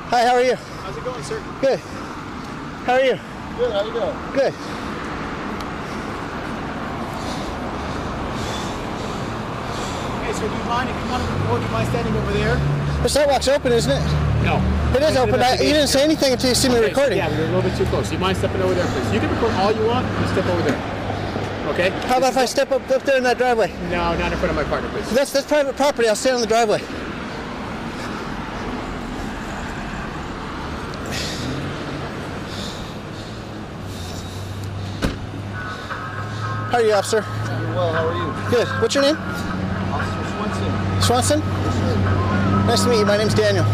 Hi, how are you? How's it going, sir? Good. How are you? Good, how you doing? Good. Hey, sir, do you mind if you want to record? Do you mind standing over there? The sidewalk's open, isn't it? No. It is open. You didn't say anything until you see me recording. Yeah, but you're a little bit too close. Do you mind stepping over there, please? You can record all you want. You step over there. Okay? How about if I step up there in that driveway? No, not in front of my partner, please. That's private property. I'll stay on the driveway. How are you, officer? Doing well, how are you? Good. What's your name? Officer Swenson. Swanson? Nice to meet you. My name's Daniel.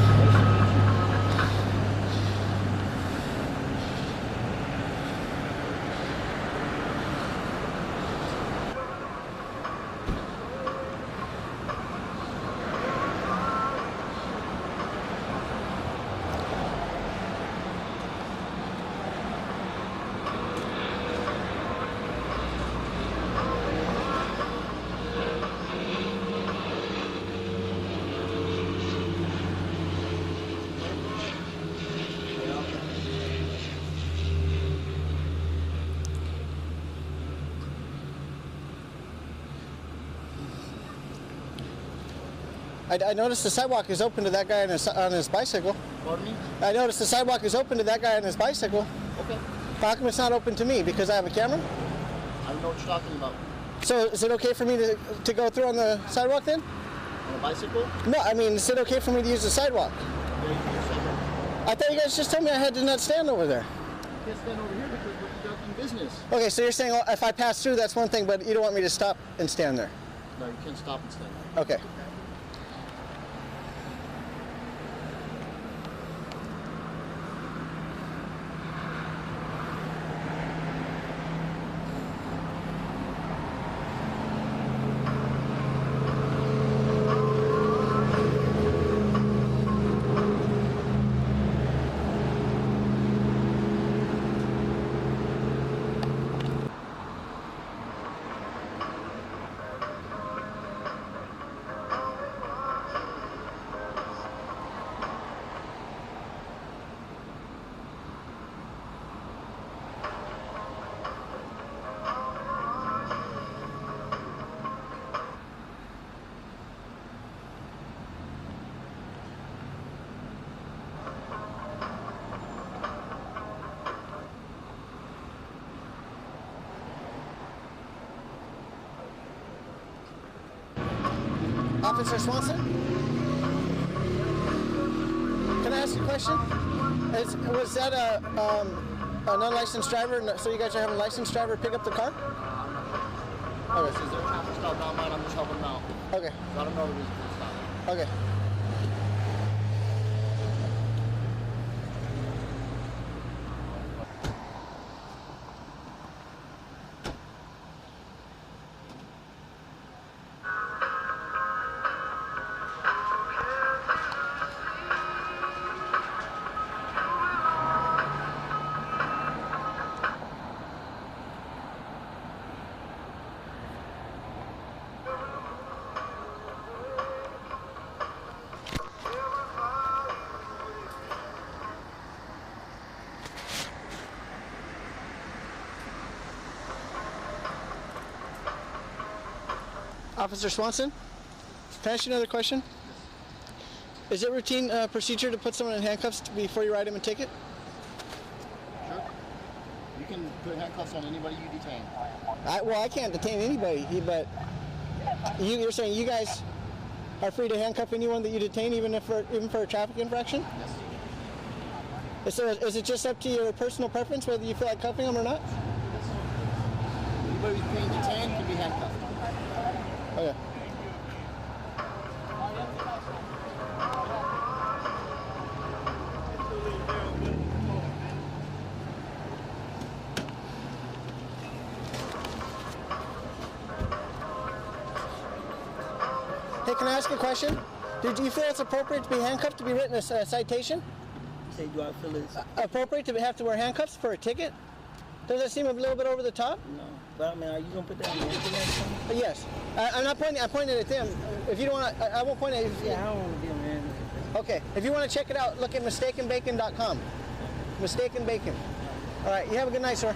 I noticed the sidewalk is open to that guy on his bicycle. Pardon me? I noticed the sidewalk is open to that guy on his bicycle. Okay. How come it's not open to me? Because I have a camera? I don't know what you're talking about. So is it okay for me to go through on the sidewalk then? On a bicycle? No, I mean, is it okay for me to use the sidewalk? Yeah, you can use sidewalk. I thought you guys just told me I had to not stand over there. You can't stand over here because we're conducting business. Okay, so you're saying if I pass through, that's one thing, but you don't want me to stop and stand there? No, you can't stop and stand there. Okay. Officer Swanson? Can I ask you a question? Was that an unlicensed driver? So you guys are having a licensed driver pick up the car? Okay. This is their traffic stop, not mine. I'm just helping them out. Okay. I don't know the reason for the stop. Okay. Officer Swanson, can I ask you another question? Is it routine procedure to put someone in handcuffs before you write him a ticket? Sure. You can put handcuffs on anybody you detain. Well, I can't detain anybody, but you're saying you guys are free to handcuff anyone that you detain, even for a traffic infraction? Yes. So is it just up to your personal preference whether you feel like cuffing them or not? Anybody who's being detained can be handcuffed. Okay. Hey, can I ask you a question? Do you feel it's appropriate to be handcuffed to be written a citation? Say, do I feel it's Appropriate to have to wear handcuffs for a ticket? Does that seem a little bit over the top? no? But I mean, are you gonna put that on the internet? Yes. I'm not pointing. I'm pointing at them. If you don't want to, I won't point at you. Yeah, I don't want to be on the internet. Okay. If you want to check it out, look at mistakenbacon.com. Mistaken Bacon. All right. You have a good night, sir.